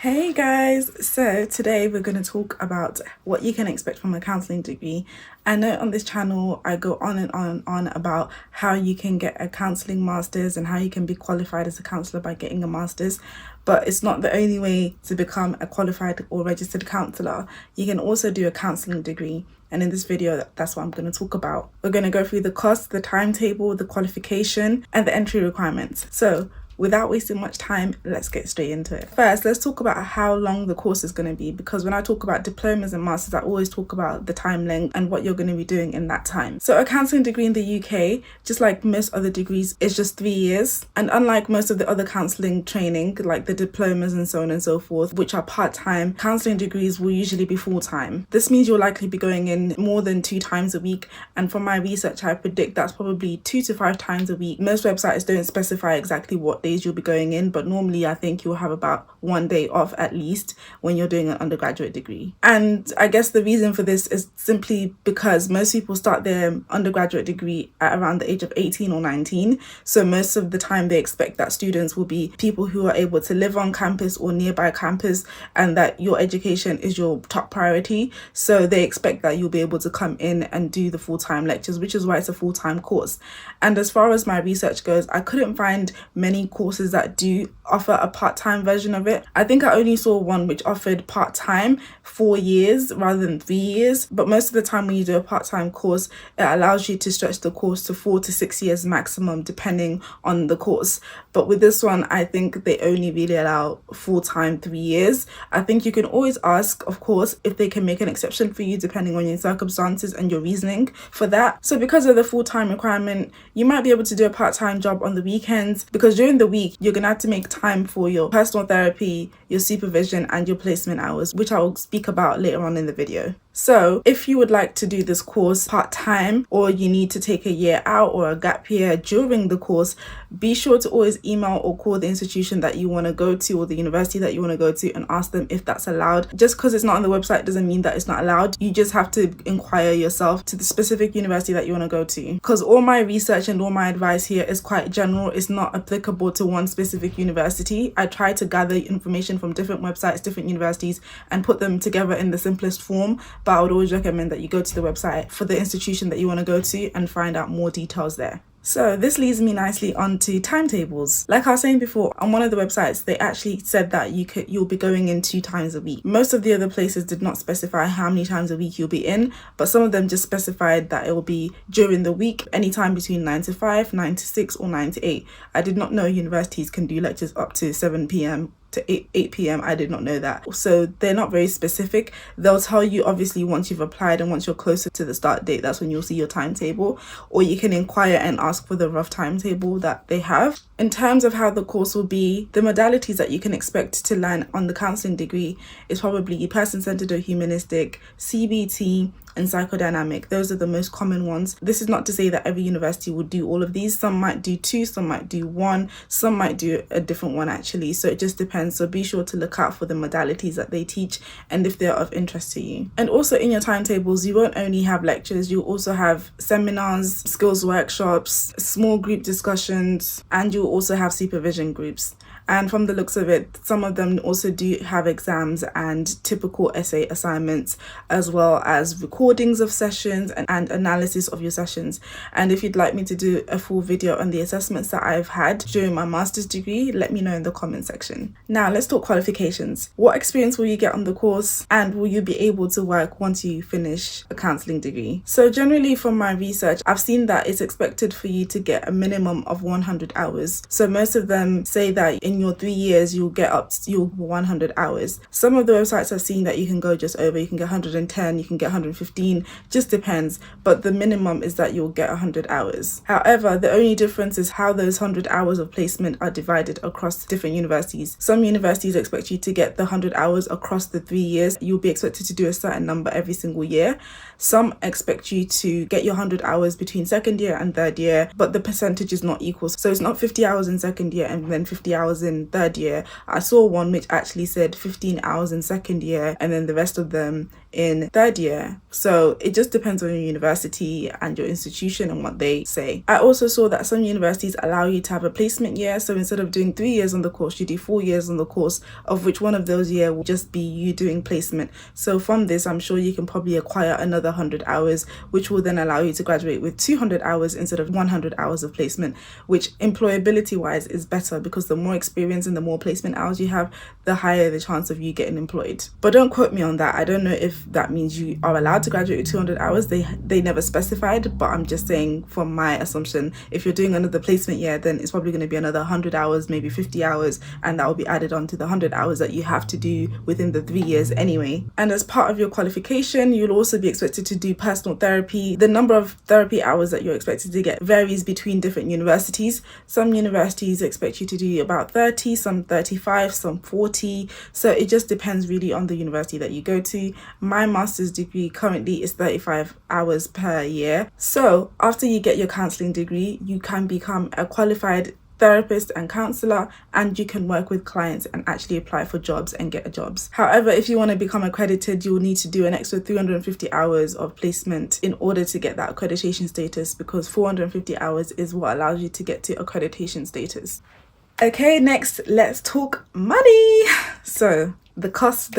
Hey guys, so today we're going to talk about what you can expect from a counselling degree. I know on this channel I go on and on and on about how you can get a counselling master's and how you can be qualified as a counsellor by getting a master's, but it's not the only way to become a qualified or registered counsellor. You can also do a counselling degree, and in this video that's what I'm going to talk about. We're going to go through the cost, the timetable, the qualification and the entry requirements. So without wasting much time, let's get straight into it. First, let's talk about how long the course is going to be, because when I talk about diplomas and masters, I always talk about the time length and what you're going to be doing in that time. So a counselling degree in the UK, just like most other degrees, is just 3 years. And unlike most of the other counselling training, like the diplomas and so on and so forth, which are part-time, counselling degrees will usually be full-time. This means you'll likely be going in more than 2 times a week. And from my research, I predict that's probably 2 to 5 times a week. Most websites don't specify exactly what days you'll be going in, but normally I think you'll have about 1 day off at least when you're doing an undergraduate degree. And I guess the reason for this is simply because most people start their undergraduate degree at around the age of 18 or 19. So most of the time they expect that students will be people who are able to live on campus or nearby campus, and that your education is your top priority. So they expect that you'll be able to come in and do the full-time lectures, which is why it's a full-time course. And as far as my research goes, I couldn't find many courses that do offer a part-time version of it. I think I only saw one which offered part-time 4 years rather than 3 years, but most of the time when you do a part-time course, it allows you to stretch the course to 4 to 6 years maximum depending on the course. But with this one, I think they only really allow full-time 3 years. I think you can always ask, of course, if they can make an exception for you depending on your circumstances and your reasoning for that. So because of the full-time requirement, you might be able to do a part-time job on the weekends, because during the week you're gonna have to make time for your personal therapy, your supervision and your placement hours, which I will speak about later on in the video. So if you would like to do this course part-time, or you need to take a year out or a gap year during the course, be sure to always email or call the institution that you want to go to or the university that you want to go to and ask them if that's allowed. Just because it's not on the website doesn't mean that it's not allowed. You just have to inquire yourself to the specific university that you want to go to, because all my research and all my advice here is quite general. It's not applicable to one specific university. I try to gather information from different websites, different universities, and put them together in the simplest form. But I would always recommend that you go to the website for the institution that you want to go to and find out more details there. So this leads me nicely onto timetables. Like I was saying before, on one of the websites, they actually said that you'll be going in 2 times a week. Most of the other places did not specify how many times a week you'll be in, but some of them just specified that it will be during the week, anytime between 9 to 5, 9 to 6 or 9 to 8. I did not know universities can do lectures up to 7 p.m. to 8 p.m. I did not know that. So they're not very specific. They'll tell you obviously once you've applied and once you're closer to the start date, that's when you'll see your timetable, or you can inquire and ask for the rough timetable that they have. In terms of how the course will be, the modalities that you can expect to learn on the counselling degree is probably person-centered or humanistic, CBT, and psychodynamic. Those are the most common ones. This is not to say that every university will do all of these. Some might do 2, some might do 1, some might do a different one actually. So it just depends. So be sure to look out for the modalities that they teach and if they're of interest to you. And also in your timetables, you won't only have lectures, you'll also have seminars, skills workshops, small group discussions, and you'll also have supervision groups. And from the looks of it, some of them also do have exams and typical essay assignments, as well as recordings of sessions and analysis of your sessions. And if you'd like me to do a full video on the assessments that I've had during my master's degree, let me know in the comment section. Now let's talk qualifications. What experience will you get on the course, and will you be able to work once you finish a counselling degree? So generally from my research, I've seen that it's expected for you to get a minimum of 100 hours. So most of them say that in your 3 years you'll get up to your 100 hours. Some of the websites I've seen that you can go just over, you can get 110, you can get 115, just depends, but the minimum is that you'll get 100 hours. However, the only difference is how those 100 hours of placement are divided across different universities. Some universities expect you to get the 100 hours across the 3 years. You'll be expected to do a certain number every single year. Some expect you to get your 100 hours between second year and third year, but the percentage is not equal. So it's not 50 hours in second year and then 50 hours in third year. I saw one which actually said 15 hours in second year, and then the rest of them in third year. So it just depends on your university and your institution and what they say. I also saw that some universities allow you to have a placement year. So instead of doing 3 years on the course, you do 4 years on the course, of which one of those years will just be you doing placement. So from this, I'm sure you can probably acquire another 100 hours, which will then allow you to graduate with 200 hours instead of 100 hours of placement, which employability wise is better, because the more experience and the more placement hours you have, the higher the chance of you getting employed. But don't quote me on that. I don't know if that means you are allowed to graduate with 200 hours. They never specified, but I'm just saying from my assumption, if you're doing another placement year, then it's probably going to be another 100 hours, maybe 50 hours, and that will be added on to the 100 hours that you have to do within the 3 years anyway. And as part of your qualification, you'll also be expected to do personal therapy. The number of therapy hours that you're expected to get varies between different universities. Some universities expect you to do about 30, some 35, some 40. So it just depends really on the university that you go to. My master's degree currently is 35 hours per year. So after you get your counselling degree, you can become a qualified therapist and counsellor, and you can work with clients and actually apply for jobs and get jobs. However, if you want to become accredited, you'll need to do an extra 350 hours of placement in order to get that accreditation status, because 450 hours is what allows you to get to accreditation status. Okay, next, let's talk money. So the cost.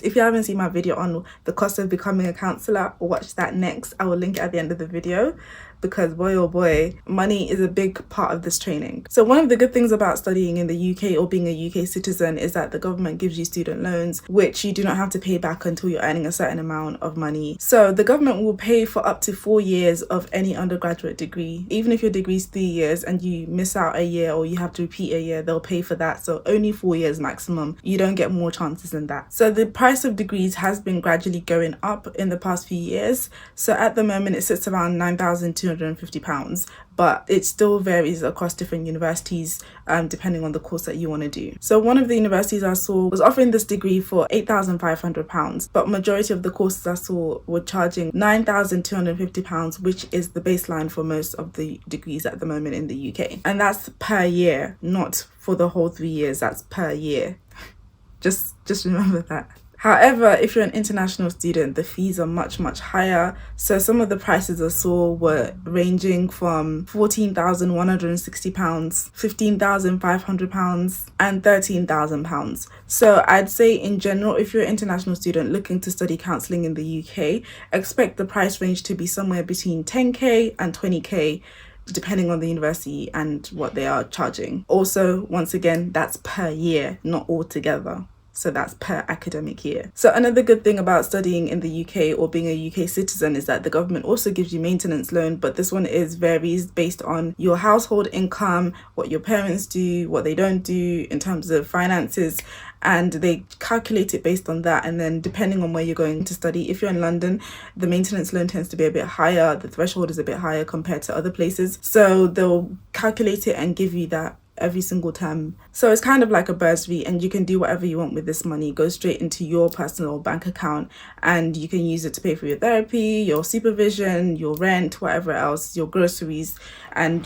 If you haven't seen my video on the cost of becoming a counsellor, watch that next. I will link it at the end of the video, because boy oh boy, money is a big part of this training. So one of the good things about studying in the UK or being a UK citizen is that the government gives you student loans, which you do not have to pay back until you're earning a certain amount of money. So the government will pay for up to 4 years of any undergraduate degree. Even if your degree is 3 years and you miss out a year or you have to repeat a year, they'll pay for that. So only 4 years maximum. You don't get more chances than that. So the price of degrees has been gradually going up in the past few years. So at the moment it sits around £9,250, but it still varies across different universities depending on the course that you want to do. So one of the universities I saw was offering this degree for £8,500, but majority of the courses I saw were charging £9,250, which is the baseline for most of the degrees at the moment in the UK. And that's per year, not for the whole 3 years, that's per year. Just remember that. However, if you're an international student, the fees are much higher. So some of the prices I saw were ranging from £14,160, £15,500 and £13,000. So I'd say in general, if you're an international student looking to study counselling in the UK, expect the price range to be somewhere between 10k and 20k, depending on the university and what they are charging. Also, once again, that's per year, not altogether. So that's per academic year. So another good thing about studying in the UK or being a UK citizen is that the government also gives you maintenance loan, but this one varies based on your household income, what your parents do, what they don't do in terms of finances, and they calculate it based on that. And then depending on where you're going to study, if you're in London, the maintenance loan tends to be a bit higher, the threshold is a bit higher compared to other places. So they'll calculate it and give you that every single term. So it's kind of like a bursary, and you can do whatever you want with this money. Go straight into your personal bank account, and you can use it to pay for your therapy, your supervision, your rent, whatever else, your groceries, and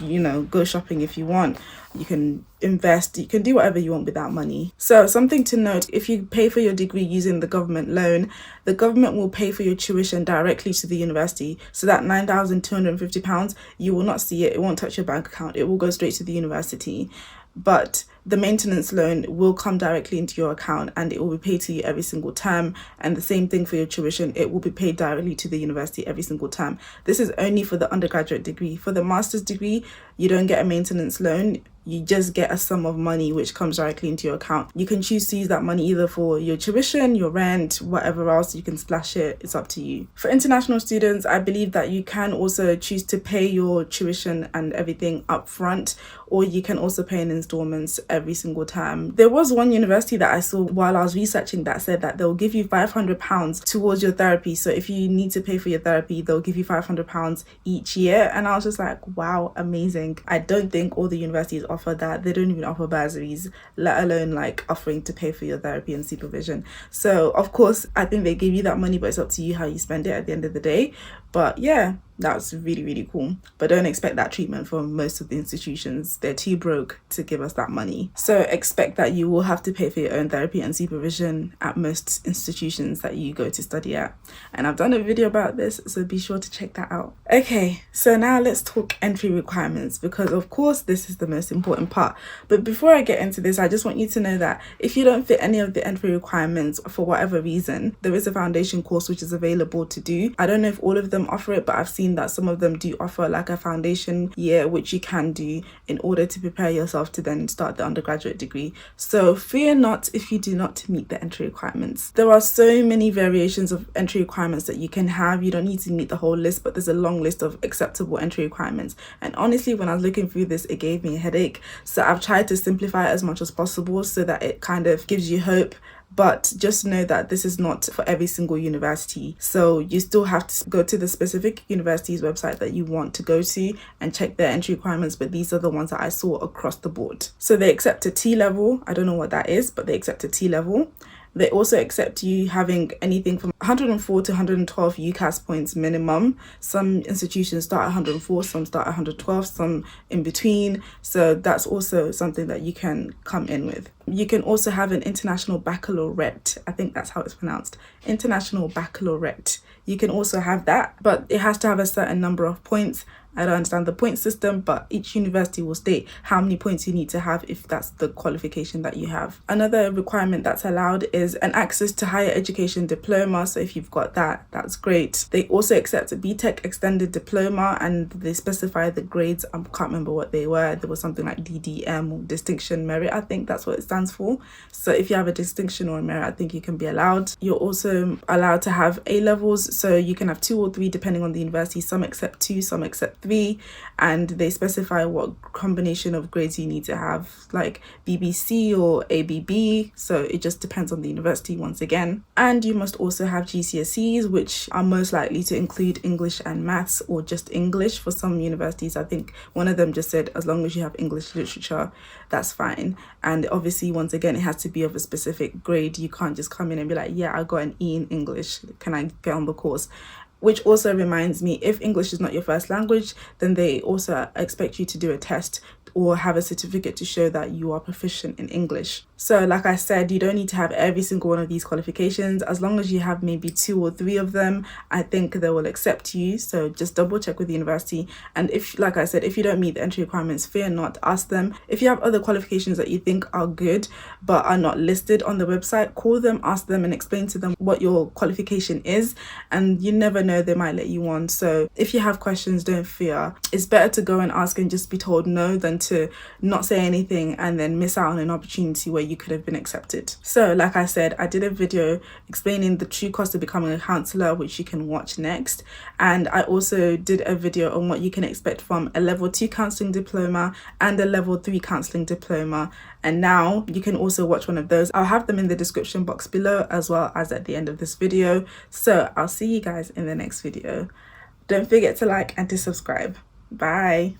go shopping if you want. You can invest, you can do whatever you want with that money. So something to note, if you pay for your degree using the government loan, the government will pay for your tuition directly to the university. So that £9,250, you will not see it, it won't touch your bank account, it will go straight to the university. But the maintenance loan will come directly into your account and it will be paid to you every single term. And the same thing for your tuition, it will be paid directly to the university every single term. This is only for the undergraduate degree. For the master's degree, you don't get a maintenance loan. You just get a sum of money which comes directly into your account. You can choose to use that money either for your tuition, your rent, whatever else. You can splash it, it's up to you. For international students, I believe that you can also choose to pay your tuition and everything up front, or you can also pay in installments every single term. There was one university that I saw while I was researching that said that they'll give you £500 towards your therapy. So if you need to pay for your therapy, they'll give you £500 each year. And I was just like, wow, amazing. I don't think all the universities offer that. They don't even offer bursaries, let alone like offering to pay for your therapy and supervision. So of course, I think they give you that money, but it's up to you how you spend it at the end of the day. But yeah, That's really, really cool. But don't expect that treatment from most of the institutions. They're too broke to give us that money. So expect that you will have to pay for your own therapy and supervision at most institutions that you go to study at. And I've done a video about this, so be sure to check that out. Okay, so now let's talk entry requirements, because of course this is the most important part. But before I get into this, I just want you to know that if you don't fit any of the entry requirements for whatever reason, there is a foundation course which is available to do. I don't know if all of them offer it, but I've seen that some of them do offer like a foundation year which you can do in order to prepare yourself to then start the undergraduate degree. So fear not if you do not meet the entry requirements. There are so many variations of entry requirements that you can have. You don't need to meet the whole list, but there's a long list of acceptable entry requirements. And honestly, when I was looking through this, it gave me a headache. So I've tried to simplify it as much as possible so that it kind of gives you hope. But just know that this is not for every single university. So you still have to go to the specific university's website that you want to go to and check their entry requirements. But these are the ones that I saw across the board. So they accept a T level. I don't know what that is, but they accept a T level. They also accept you having anything from 104 to 112 UCAS points minimum. Some institutions start at 104, some start at 112, some in between. So that's also something that you can come in with. You can also have an international baccalaureate. I think that's how it's pronounced. International baccalaureate. You can also have that, but it has to have a certain number of points. I don't understand the point system, but each university will state how many points you need to have if that's the qualification that you have. Another requirement that's allowed is an access to higher education diploma. So if you've got that, that's great. They also accept a BTEC extended diploma, and they specify the grades. I can't remember what they were. There was something like DDM or distinction merit. I think that's what it stands for. So if you have a distinction or a merit, I think you can be allowed. You're also allowed to have A levels. So you can have 2 or 3 depending on the university. Some accept 2, some accept 3, and they specify what combination of grades you need to have, like BBC or ABB. So it just depends on the university once again. And you must also have GCSEs, which are most likely to include English and maths, or just English. For some universities, I think one of them just said as long as you have English literature, that's fine. And obviously, once again, it has to be of a specific grade. You can't just come in and be like, yeah, I got an E in English, can I get on the course? Which also reminds me, if English is not your first language, then they also expect you to do a test or have a certificate to show that you are proficient in English. So like I said, you don't need to have every single one of these qualifications. As long as you have maybe 2 or 3 of them, I think they will accept you. So just double check with the university. And if, like I said, if you don't meet the entry requirements, fear not, ask them. If you have other qualifications that you think are good but are not listed on the website, call them, ask them, and explain to them what your qualification is. And you never know, they might let you on. So if you have questions, don't fear. It's better to go and ask and just be told no than to not say anything and then miss out on an opportunity where you could have been accepted. So like I said, I did a video explaining the true cost of becoming a counsellor, which you can watch next. And I also did a video on what you can expect from a level 2 counselling diploma and a level 3 counselling diploma. And now you can also watch one of those. I'll have them in the description box below as well as at the end of this video. So I'll see you guys in the next video. Don't forget to like and to subscribe. Bye.